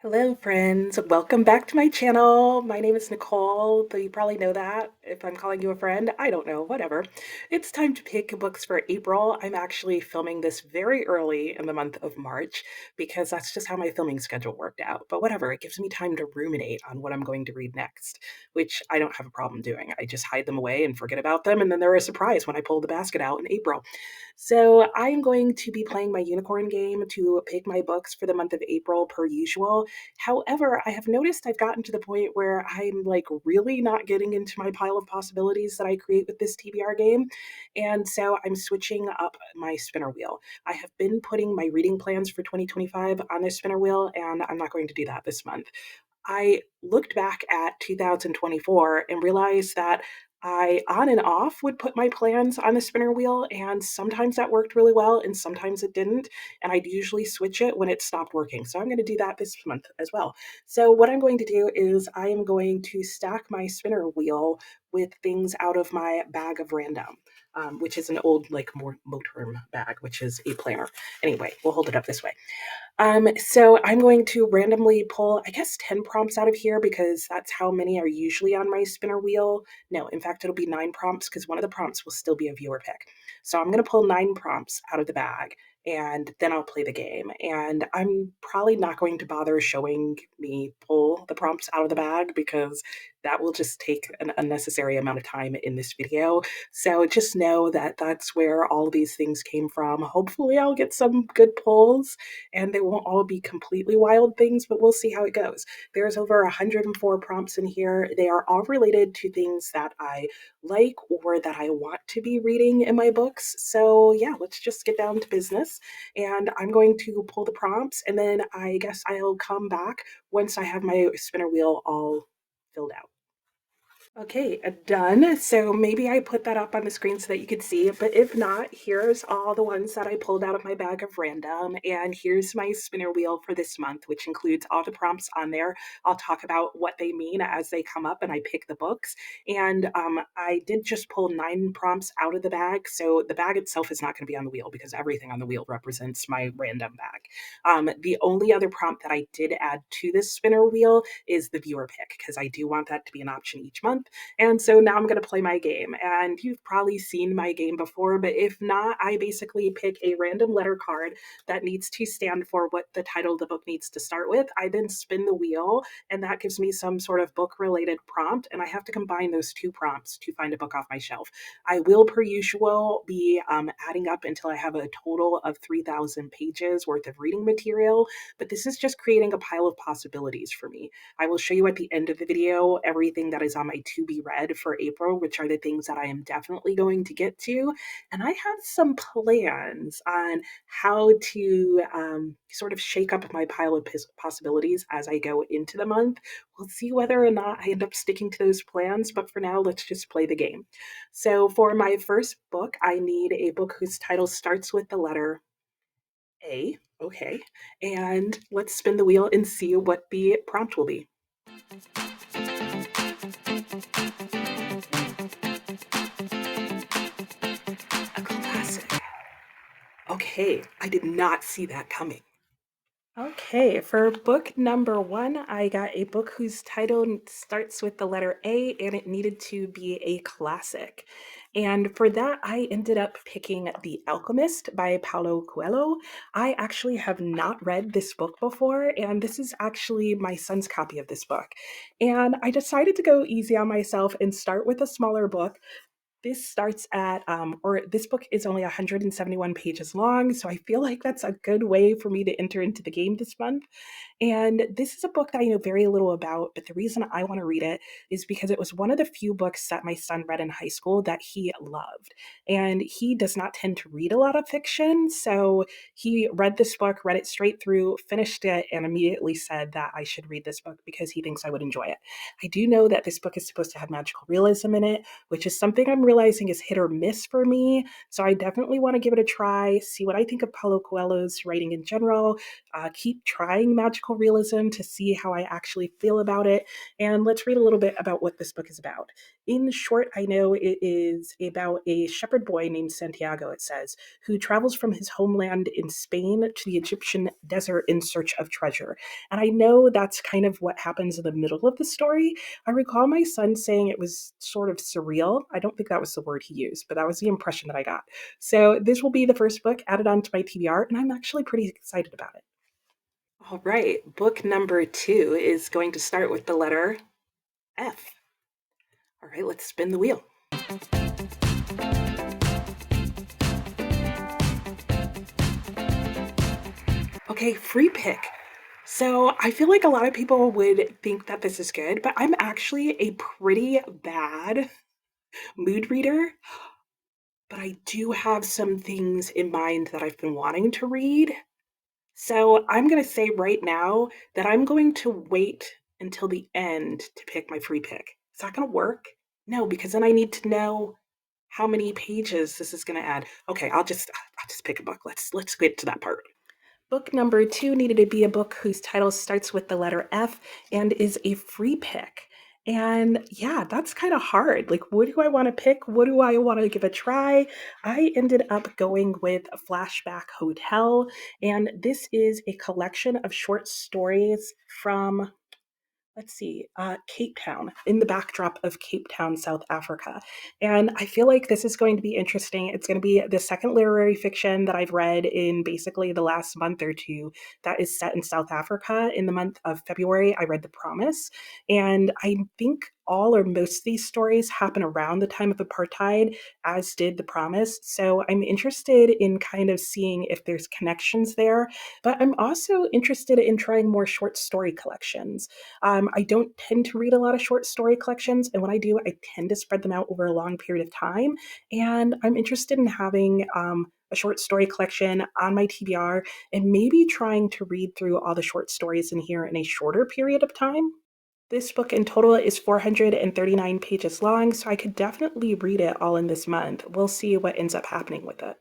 Hello, friends. Welcome back to my channel. My name is Nicole, though you probably know that if I'm calling you a friend. I don't know, whatever. It's time to pick books for April. I'm actually filming this very early in the month of March because that's just how my filming schedule worked out. But whatever, it gives me time to ruminate on what I'm going to read next, which I don't have a problem doing. I just hide them away and forget about them, and then they're a surprise when I pull the basket out in April. So I'm going to be playing my unicorn game to pick my books for the month of April per usual. However, I have noticed I've gotten to the point where I'm like really not getting into my pile of possibilities that I create with this TBR game. And so I'm switching up my spinner wheel. I have been putting my reading plans for 2025 on the spinner wheel, and I'm not going to do that this month. I looked back at 2024 and realized that I on and off would put my plans on the spinner wheel, and sometimes that worked really well, and sometimes it didn't. And I'd usually switch it when it stopped working. So I'm going to do that this month as well. So, what I'm going to do is I am going to stack my spinner wheel with things out of my bag of random. Which is an old, like, more Moterm bag, which is a planner. Anyway, we'll hold it up this way. So I'm going to randomly pull, I guess, 10 prompts out of here because that's how many are usually on my spinner wheel. No, in fact, it'll be 9 prompts because one of the prompts will still be a viewer pick. So I'm going to pull 9 prompts out of the bag and then I'll play the game. And I'm probably not going to bother showing me pull the prompts out of the bag because that will just take an unnecessary amount of time in this video. So just know that that's where all these things came from. Hopefully, I'll get some good pulls and they won't all be completely wild things, but we'll see how it goes. There's over 104 prompts in here. They are all related to things that I like or that I want to be reading in my books. So, yeah, let's just get down to business. And I'm going to pull the prompts, and then I guess I'll come back once I have my spinner wheel all filled out. Okay, done. So maybe I put that up on the screen so that you could see it, but if not, here's all the ones that I pulled out of my bag of random, and here's my spinner wheel for this month, which includes all the prompts on there. I'll talk about what they mean as they come up and I pick the books. And I did just pull 9 prompts out of the bag, so the bag itself is not going to be on the wheel because everything on the wheel represents my random bag. The only other prompt that I did add to this spinner wheel is the viewer pick because I do want that to be an option each month. And so now I'm going to play my game. And you've probably seen my game before, but if not, I basically pick a random letter card that needs to stand for what the title of the book needs to start with. I then spin the wheel, and that gives me some sort of book related prompt. And I have to combine those 2 prompts to find a book off my shelf. I will, per usual, be adding up until I have a total of 3,000 pages worth of reading material. But this is just creating a pile of possibilities for me. I will show you at the end of the video everything that is on my to be read for April, which are the things that I am definitely going to get to. And I have some plans on how to sort of shake up my pile of possibilities as I go into the month. We'll see whether or not I end up sticking to those plans, but for now, let's just play the game. So, for my first book, I need a book whose title starts with the letter A. Okay. And let's spin the wheel and see what the prompt will be. A classic. Okay, I did not see that coming. Okay, for book number 1, I got a book whose title starts with the letter A and it needed to be a classic. And for that, I ended up picking The Alchemist by Paulo Coelho. I actually have not read this book before, and this is actually my son's copy of this book. And I decided to go easy on myself and start with a smaller book. This starts at, or this book is only 171 pages long, so I feel like that's a good way for me to enter into the game this month. And this is a book that I know very little about, but the reason I want to read it is because it was one of the few books that my son read in high school that he loved. And he does not tend to read a lot of fiction, so he read this book, read it straight through, finished it, and immediately said that I should read this book because he thinks I would enjoy it. I do know that this book is supposed to have magical realism in it, which is something I'm really realizing is hit or miss for me. So I definitely want to give it a try, see what I think of Paulo Coelho's writing in general, keep trying magical realism to see how I actually feel about it. And let's read a little bit about what this book is about. In short, I know it is about a shepherd boy named Santiago, it says, who travels from his homeland in Spain to the Egyptian desert in search of treasure. And I know that's kind of what happens in the middle of the story. I recall my son saying it was sort of surreal. I don't think that was the word he used, but that was the impression that I got. So this will be the first book added onto my TBR, and I'm actually pretty excited about it. All right, book number 2 is going to start with the letter F. All right, let's spin the wheel. Okay, free pick. So I feel like a lot of people would think that this is good, but I'm actually a pretty bad mood reader. But I do have some things in mind that I've been wanting to read. So I'm going to say right now that I'm going to wait until the end to pick my free pick. Is that going to work? No, because then I need to know how many pages this is going to add. Okay, I'll just pick a book. Let's get to that part. Book number 2 needed to be a book whose title starts with the letter F and is a free pick. And yeah, that's kind of hard. Like, what do I want to pick? What do I want to give a try? I ended up going with Flashback Hotel, and this is a collection of short stories from let's see, Cape Town, in the backdrop of Cape Town, South Africa. And I feel like this is going to be interesting. It's going to be the second literary fiction that I've read in basically the last month or two that is set in South Africa. In the month of February, I read The Promise. And I think all or most of these stories happen around the time of apartheid, as did The Promise. So I'm interested in kind of seeing if there's connections there. But I'm also interested in trying more short story collections. I don't tend to read a lot of short story collections, and when I do, I tend to spread them out over a long period of time. And I'm interested in having a short story collection on my TBR and maybe trying to read through all the short stories in here in a shorter period of time. This book in total is 439 pages long, so I could definitely read it all in this month. We'll see what ends up happening with it.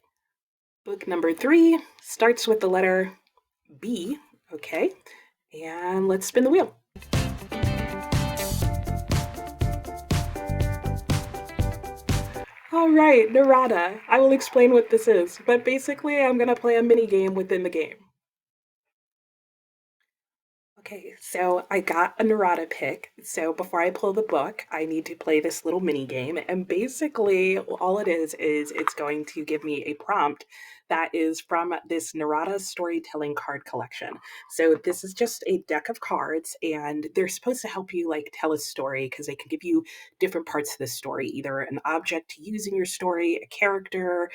Book number 3 starts with the letter B. Okay, and let's spin the wheel. All right, Narada. I will explain what this is, but basically I'm going to play a mini game within the game. Okay, so I got a Narada pick. So before I pull the book, I need to play this little mini game. And basically, all it is it's going to give me a prompt that is from this Narada storytelling card collection. So this is just a deck of cards, and they're supposed to help you like tell a story because they can give you different parts of the story, either an object to use in your story, a character,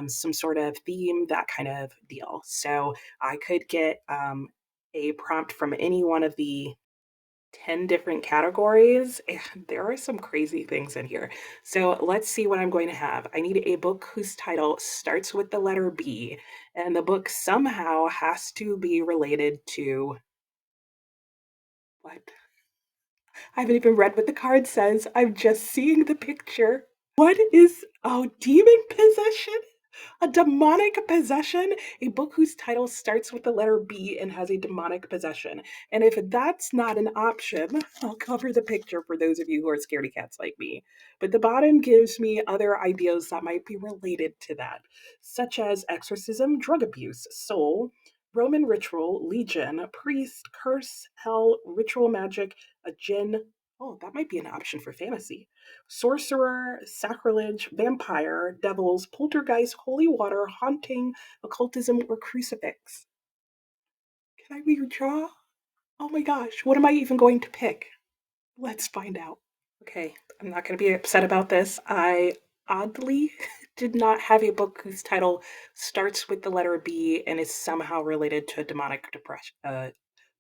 some sort of theme, that kind of deal. So I could get a prompt from any one of the 10 different categories, and there are some crazy things in here. So let's see what I'm going to have. I need a book whose title starts with the letter B, and the book somehow has to be related to what? I haven't even read what the card says. I'm just seeing the picture. What is, oh, demon possession? A demonic possession? A book whose title starts with the letter B and has a demonic possession. And if that's not an option, I'll cover the picture for those of you who are scaredy cats like me. But the bottom gives me other ideas that might be related to that, such as exorcism, drug abuse, soul, Roman ritual, legion, priest, curse, hell, ritual magic, a djinn. Oh, that might be an option for fantasy. Sorcerer, sacrilege, vampire, devils, poltergeist, holy water, haunting, occultism, or crucifix. Can I redraw? Oh my gosh, what am I even going to pick? Let's find out. Okay, I'm not going to be upset about this. I oddly did not have a book whose title starts with the letter B and is somehow related to a demonic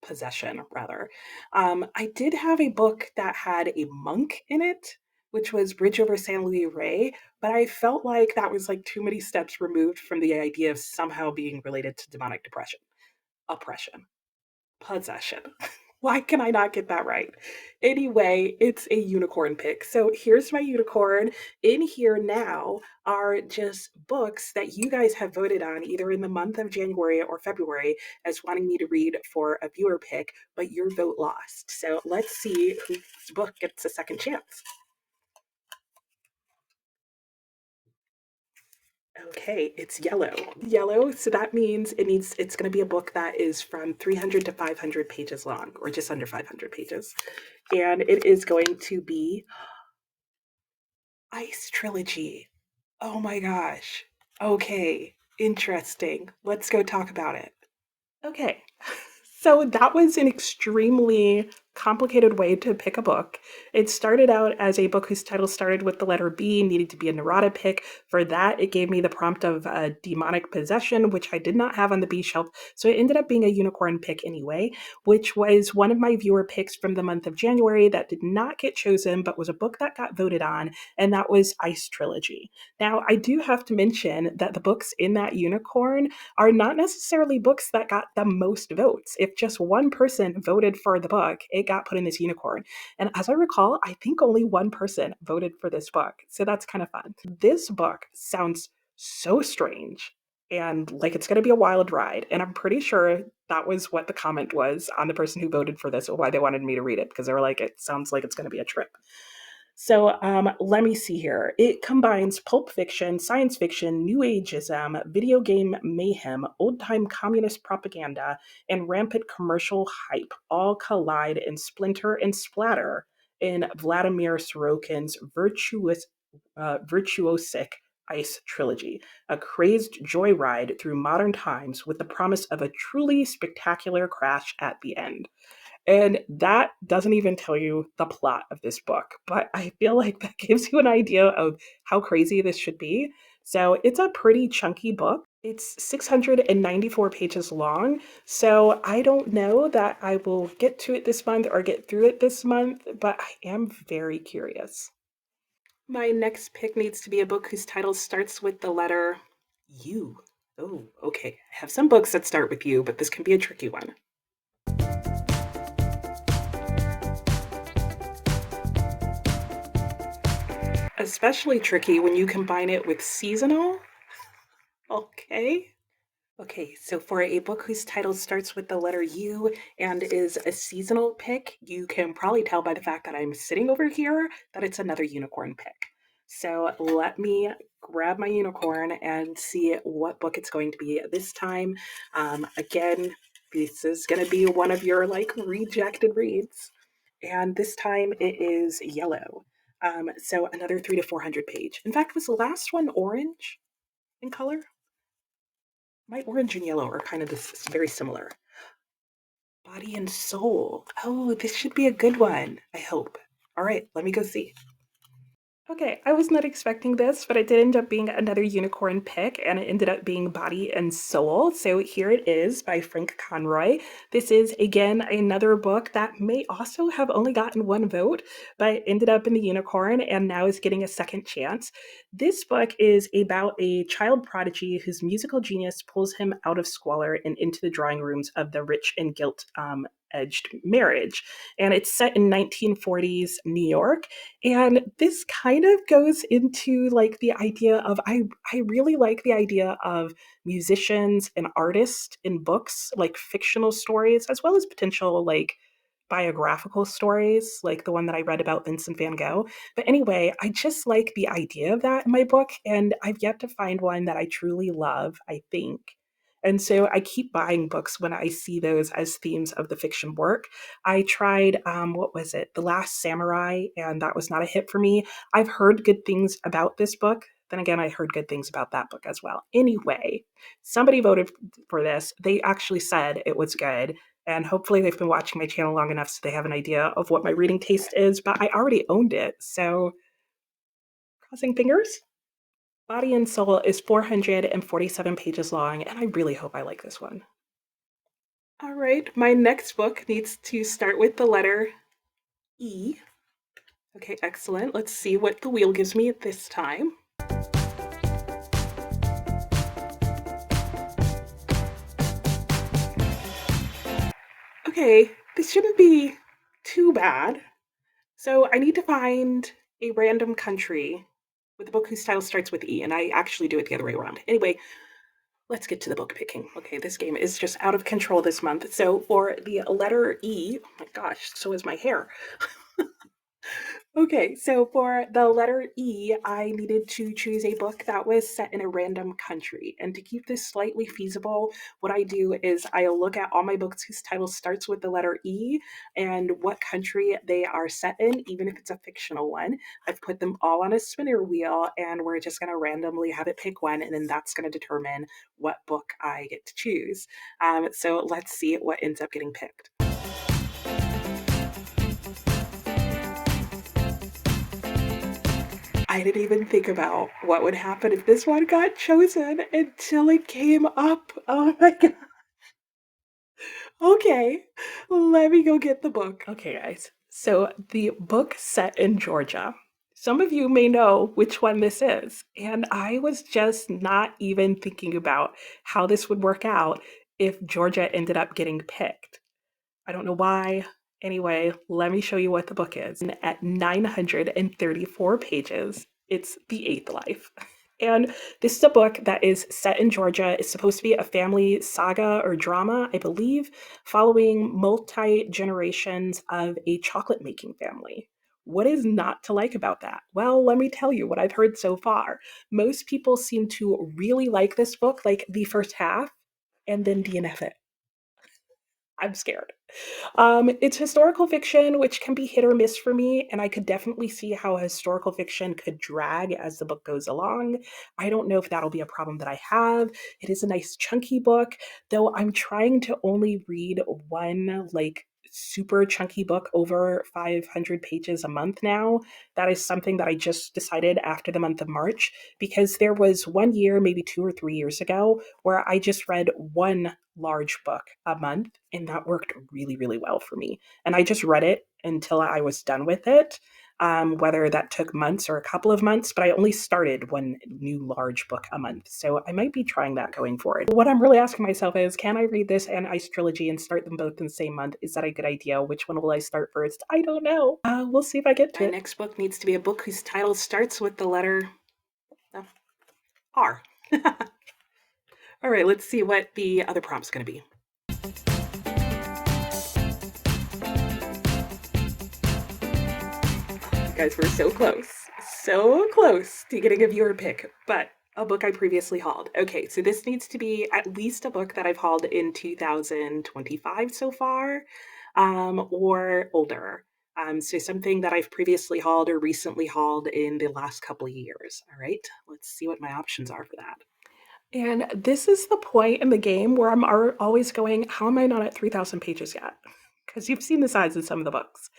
possession, rather. I did have a book that had a monk in it, which was Bridge over San Luis Rey, but I felt like that was like too many steps removed from the idea of somehow being related to demonic oppression, possession. Why can I not get that right? Anyway, it's a unicorn pick. So here's my unicorn. In here now are just books that you guys have voted on either in the month of January or February as wanting me to read for a viewer pick, but your vote lost. So let's see whose book gets a second chance. Okay, it's yellow. Yellow, so that means it's going to be a book that is from 300 to 500 pages long, or just under 500 pages. And it is going to be Ice Trilogy. Oh my gosh. Okay, interesting. Let's go talk about it. Okay. So that was an extremely complicated way to pick a book. It started out as a book whose title started with the letter B, needed to be a neurotic pick. For that, it gave me the prompt of demonic possession, which I did not have on the B shelf. So it ended up being a unicorn pick anyway, which was one of my viewer picks from the month of January that did not get chosen, but was a book that got voted on, and that was Ice Trilogy. Now, I do have to mention that the books in that unicorn are not necessarily books that got the most votes. If just one person voted for the book, it got put in this unicorn. And as I recall, I think only one person voted for this book. So that's kind of fun. This book sounds so strange and like it's going to be a wild ride. And I'm pretty sure that was what the comment was on the person who voted for this or why they wanted me to read it, because they were like, it sounds like it's going to be a trip. So let me see here. It combines pulp fiction, science fiction, new ageism, video game mayhem, old time communist propaganda, and rampant commercial hype all collide in splinter and splatter in Vladimir Sorokin's virtuosic Ice Trilogy, a crazed joyride through modern times with the promise of a truly spectacular crash at the end. And that doesn't even tell you the plot of this book, but I feel like that gives you an idea of how crazy this should be. So it's a pretty chunky book. It's 694 pages long. So I don't know that I will get to it this month or get through it this month, but I am very curious. My next pick needs to be a book whose title starts with the letter U. Oh, okay. I have some books that start with U, but this can be a tricky one. Especially tricky when you combine it with seasonal. Okay. Okay, so for a book whose title starts with the letter U and is a seasonal pick, you can probably tell by the fact that I'm sitting over here that it's another unicorn pick. So let me grab my unicorn and see what book it's going to be this time. Again, this is going to be one of your like rejected reads. And this time it is yellow. So another 300 to 400 page. In fact, was the last one orange in color? My orange and yellow are kind of this very similar. Body and Soul. Oh, this should be a good one, I hope. All right, let me go see. Okay, I was not expecting this, but it did end up being another unicorn pick, and it ended up being Body and Soul. So here it is by Frank Conroy. This is, again, another book that may also have only gotten one vote, but ended up in the unicorn and now is getting a second chance. This book is about a child prodigy whose musical genius pulls him out of squalor and into the drawing rooms of the rich and gilt-edged marriage. And it's set in 1940s New York. And this kind of goes into like the idea of I really like the idea of musicians and artists in books, like fictional stories, as well as potential like biographical stories, like the one that I read about Vincent van Gogh. But anyway, I just like the idea of that in my book, and I've yet to find one that I truly love, I think. And so I keep buying books when I see those as themes of the fiction work. I tried, what was it, The Last Samurai, and that was not a hit for me. I've heard good things about this book. Then again, I heard good things about that book as well. Anyway, somebody voted for this. They actually said it was good. And hopefully they've been watching my channel long enough so they have an idea of what my reading taste is, but I already owned it. So crossing fingers. Body and Soul is 447 pages long, and I really hope I like this one. All right, my next book needs to start with the letter E. Okay, excellent. Let's see what the wheel gives me at this time. Okay, this shouldn't be too bad. So I need to find a random country with a book whose title starts with E, and I actually do it the other way around. Anyway, let's get to the book picking. Okay, this game is just out of control this month. So for the letter E, oh my gosh, so is my hair. Okay, so for the letter E, I needed to choose a book that was set in a random country. And to keep this slightly feasible, what I do is I look at all my books whose title starts with the letter E and what country they are set in, even if it's a fictional one. I've put them all on a spinner wheel, and we're just going to randomly have it pick one, and then that's going to determine what book I get to choose. So let's see what ends up getting picked. I didn't even think about what would happen if this one got chosen until it came up. Oh my god. Okay, let me go get the book. Okay, guys. So the book set in Georgia. Some of you may know which one this is, and I was just not even thinking about how this would work out if Georgia ended up getting picked. I don't know why. Anyway, let me show you what the book is. At 934 pages, it's The Eighth Life. And this is a book that is set in Georgia. It's supposed to be a family saga or drama, I believe, following multi-generations of a chocolate making family. What is not to like about that? Well, let me tell you what I've heard so far. Most people seem to really like this book, like the first half, and then DNF it. I'm scared. It's historical fiction, which can be hit or miss for me, and I could definitely see how historical fiction could drag as the book goes along. I don't know if that'll be a problem that I have. It is a nice chunky book, though I'm trying to only read one like super chunky book over 500 pages a month now. That is something that I just decided after the month of March, because there was one year, maybe 2 or 3 years ago, where I just read one large book a month, and that worked really, really well for me. And I just read it until I was done with it, whether that took months or a couple of months, but I only started one new large book a month. So I might be trying that going forward. What I'm really asking myself is, can I read this and Ice Trilogy and start them both in the same month? Is that a good idea? Which one will I start first? I don't know. We'll see if I get to it. My next book needs to be a book whose title starts with the letter R. All right, let's see what the other prompt's going to be. Guys, we're so close to getting a viewer pick, but a book I previously hauled. Okay, so this needs to be at least a book that I've hauled in 2025 so far, or older. So something that I've previously hauled or recently hauled in the last couple of years. All right, let's see what my options are for that. And this is the point in the game where I'm always going, how am I not at 3,000 pages yet? Because you've seen the size of some of the books.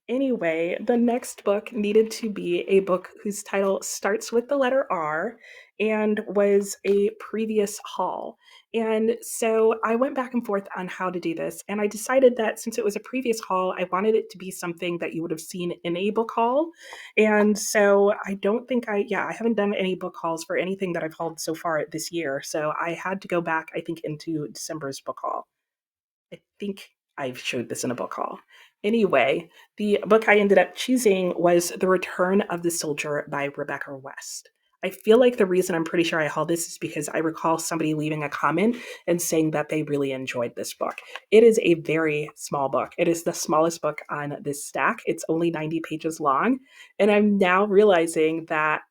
Anyway, the next book needed to be a book whose title starts with the letter R and was a previous haul. And so I went back and forth on how to do this. And I decided that since it was a previous haul, I wanted it to be something that you would have seen in a book haul. And so I don't think I haven't done any book hauls for anything that I've hauled so far this year. So I had to go back, I think, into December's book haul. I think I've showed this in a book haul. Anyway, the book I ended up choosing was The Return of the Soldier by Rebecca West. I feel like the reason I'm pretty sure I hauled this is because I recall somebody leaving a comment and saying that they really enjoyed this book. It is a very small book. It is the smallest book on this stack. It's only 90 pages long. And I'm now realizing that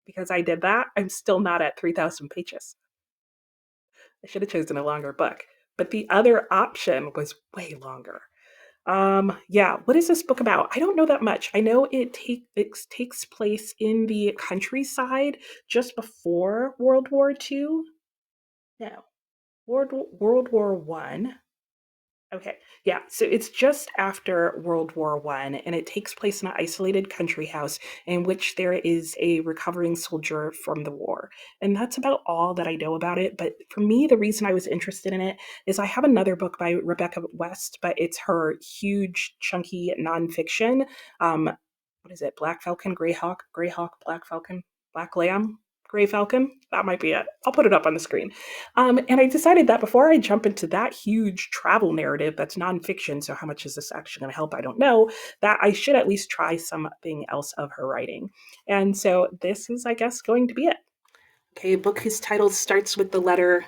because I did that, I'm still not at 3,000 pages. I should have chosen a longer book. But the other option was way longer. What is this book about? I don't know that much. I know it takes place in the countryside just before World War II. No, World War One. Okay, yeah, so it's just after World War One, and it takes place in an isolated country house in which there is a recovering soldier from the war. And that's about all that I know about it. But for me, the reason I was interested in it is I have another book by Rebecca West, but it's her huge, chunky nonfiction. What is it? Black Falcon, Grey Hawk, Black Falcon, Black Lamb, Gray Falcon. That might be it. I'll put it up on the screen. And I decided that before I jump into that huge travel narrative that's nonfiction, so how much is this actually going to help? I don't know, that I should at least try something else of her writing. And so this is, I guess, going to be it. Okay, a book whose title starts with the letter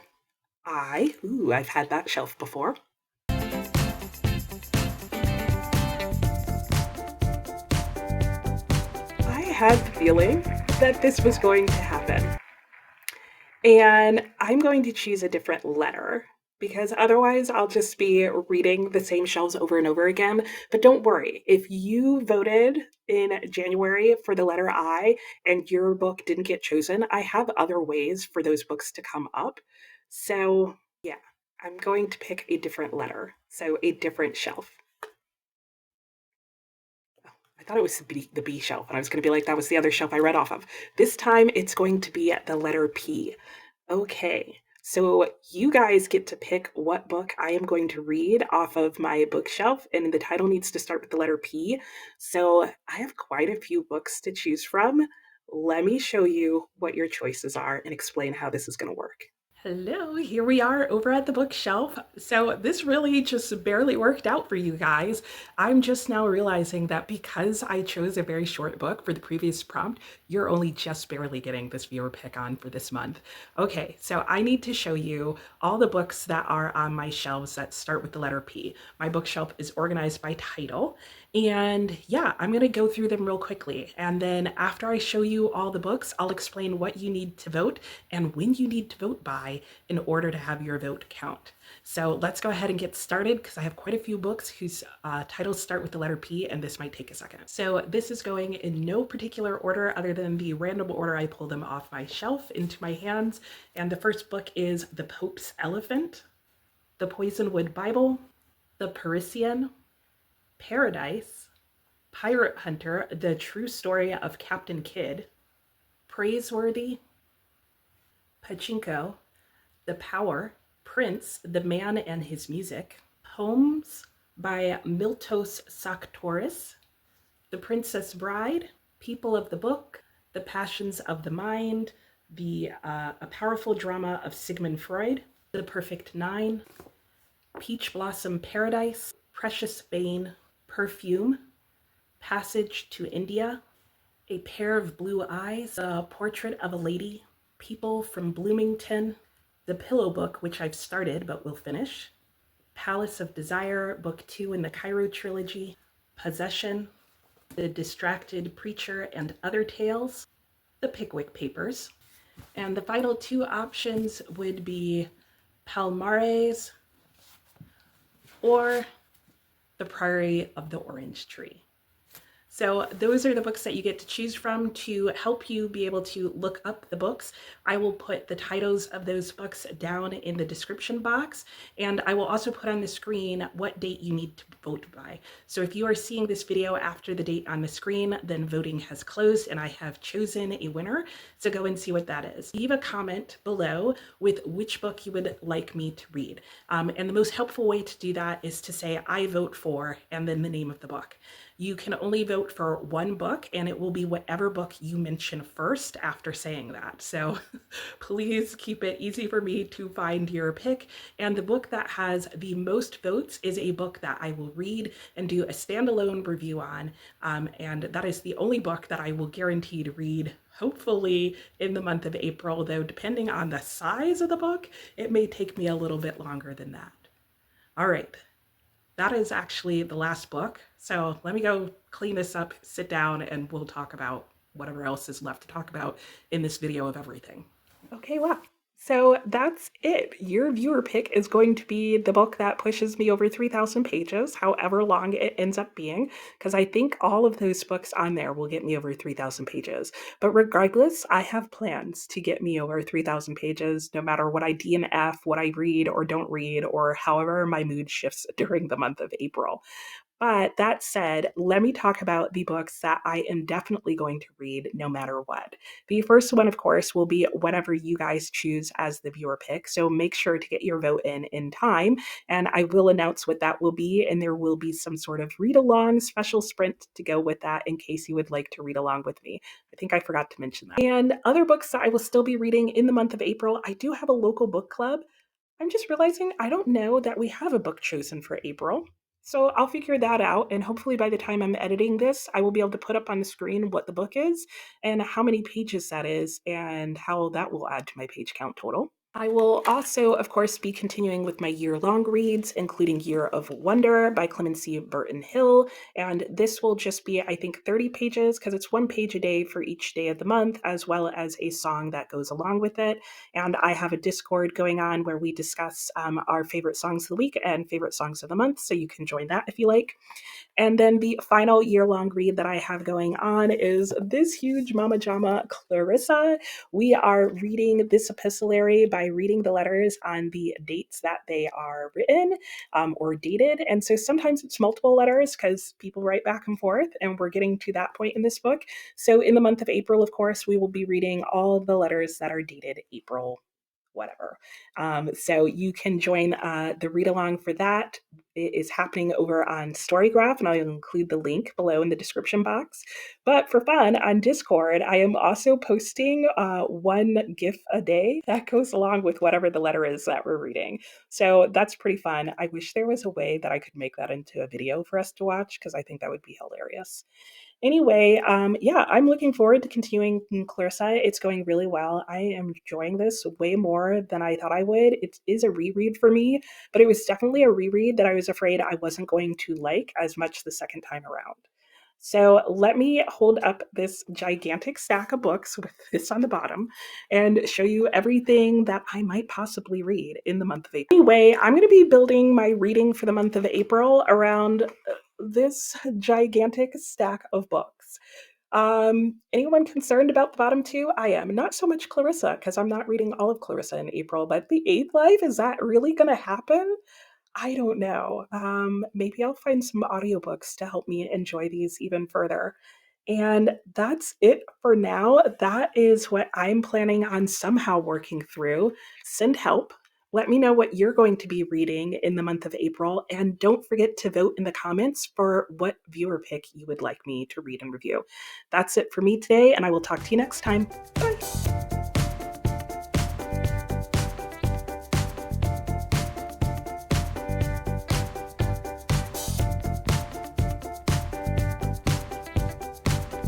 I. Ooh, I've had that shelf before. I had the feeling that this was going to happen. And I'm going to choose a different letter because otherwise I'll just be reading the same shelves over and over again. But don't worry, if you voted in January for the letter I and your book didn't get chosen, I have other ways for those books to come up. So, yeah, I'm going to pick a different letter, so a different shelf. I thought it was the B shelf, and I was going to be like, that was the other shelf I read off of. This time it's going to be at the letter P. Okay, so you guys get to pick what book I am going to read off of my bookshelf, and the title needs to start with the letter P. So I have quite a few books to choose from. Let me show you what your choices are and explain how this is going to work. Hello, here we are over at the bookshelf. So this really just barely worked out for you guys. I'm just now realizing that because I chose a very short book for the previous prompt, you're only just barely getting this viewer pick on for this month. Okay, so I need to show you all the books that are on my shelves that start with the letter P. My bookshelf is organized by title. And yeah, I'm going to go through them real quickly. And then after I show you all the books, I'll explain what you need to vote and when you need to vote by in order to have your vote count. So let's go ahead and get started because I have quite a few books whose titles start with the letter P, and this might take a second. So this is going in no particular order other than the random order I pulled them off my shelf into my hands. And the first book is The Pope's Elephant, The Poisonwood Bible, The Parisian, Paradise, Pirate Hunter, The True Story of Captain Kidd, Praiseworthy, Pachinko, The Power, Prince, The Man and His Music, Poems by Miltos Sachtouris, The Princess Bride, People of the Book, The Passions of the Mind, A Powerful Drama of Sigmund Freud, The Perfect Nine, Peach Blossom Paradise, Precious Bane, Perfume, Passage to India, A Pair of Blue Eyes, A Portrait of a Lady, People from Bloomington, The Pillow Book, which I've started but will finish, Palace of Desire, Book 2 in the Cairo trilogy, Possession, The Distracted Preacher and Other Tales, The Pickwick Papers, and the final two options would be Palmares or The Priory of the Orange Tree. So those are the books that you get to choose from to help you be able to look up the books. I will put the titles of those books down in the description box, and I will also put on the screen what date you need to vote by. So if you are seeing this video after the date on the screen, then voting has closed and I have chosen a winner. So go and see what that is. Leave a comment below with which book you would like me to read. And the most helpful way to do that is to say, I vote for, and then the name of the book. You can only vote for one book, and it will be whatever book you mention first after saying that. So please keep it easy for me to find your pick. And the book that has the most votes is a book that I will read and do a standalone review on. And that is the only book that I will guarantee to read, hopefully in the month of April, though depending on the size of the book, it may take me a little bit longer than that. All right. That is actually the last book. So let me go clean this up, sit down, and we'll talk about whatever else is left to talk about in this video of everything. Okay, wow. So that's it. Your viewer pick is going to be the book that pushes me over 3,000 pages, however long it ends up being, because I think all of those books on there will get me over 3,000 pages. But regardless, I have plans to get me over 3,000 pages, no matter what I DNF, what I read or don't read, or however my mood shifts during the month of April. But that said, let me talk about the books that I am definitely going to read no matter what. The first one, of course, will be whatever you guys choose as the viewer pick. So make sure to get your vote in time. And I will announce what that will be. And there will be some sort of read along special sprint to go with that in case you would like to read along with me. I think I forgot to mention that. And other books that I will still be reading in the month of April, I do have a local book club. I'm just realizing I don't know that we have a book chosen for April. So I'll figure that out. And hopefully by the time I'm editing this, I will be able to put up on the screen what the book is and how many pages that is and how that will add to my page count total. I will also, of course, be continuing with my year-long reads, including Year of Wonder by Clemency Burton Hill. And this will just be, I think, 30 pages because it's 1 page a day for each day of the month, as well as a song that goes along with it. And I have a Discord going on where we discuss our favorite songs of the week and favorite songs of the month. So you can join that if you like. And then the final year-long read that I have going on is this huge Mama Jama Clarissa. We are reading this epistolary by reading the letters on the dates that they are written or dated. And so sometimes it's multiple letters because people write back and forth, and we're getting to that point in this book. So in the month of April, of course, we will be reading all of the letters that are dated April whatever. So you can join the read along for that. It is happening over on Storygraph, and I'll include the link below in the description box. But for fun, on Discord, I am also posting one GIF a day that goes along with whatever the letter is that we're reading. So that's pretty fun. I wish there was a way that I could make that into a video for us to watch because I think that would be hilarious. Anyway, yeah, I'm looking forward to continuing in Clarissa. It's going really well. I am enjoying this way more than I thought I would. It is a reread for me, but it was definitely a reread that I was afraid I wasn't going to like as much the second time around. So let me hold up this gigantic stack of books with this on the bottom and show you everything that I might possibly read in the month of April. Anyway, I'm going to be building my reading for the month of April around this gigantic stack of books. Anyone concerned about the bottom two? I am. Not so much Clarissa, because I'm not reading all of Clarissa in April, but The Eighth Life, is that really going to happen? I don't know. Maybe I'll find some audiobooks to help me enjoy these even further. And that's it for now. That is what I'm planning on somehow working through. Send help. Let me know what you're going to be reading in the month of April. And don't forget to vote in the comments for what viewer pick you would like me to read and review. That's it for me today, and I will talk to you next time. Bye.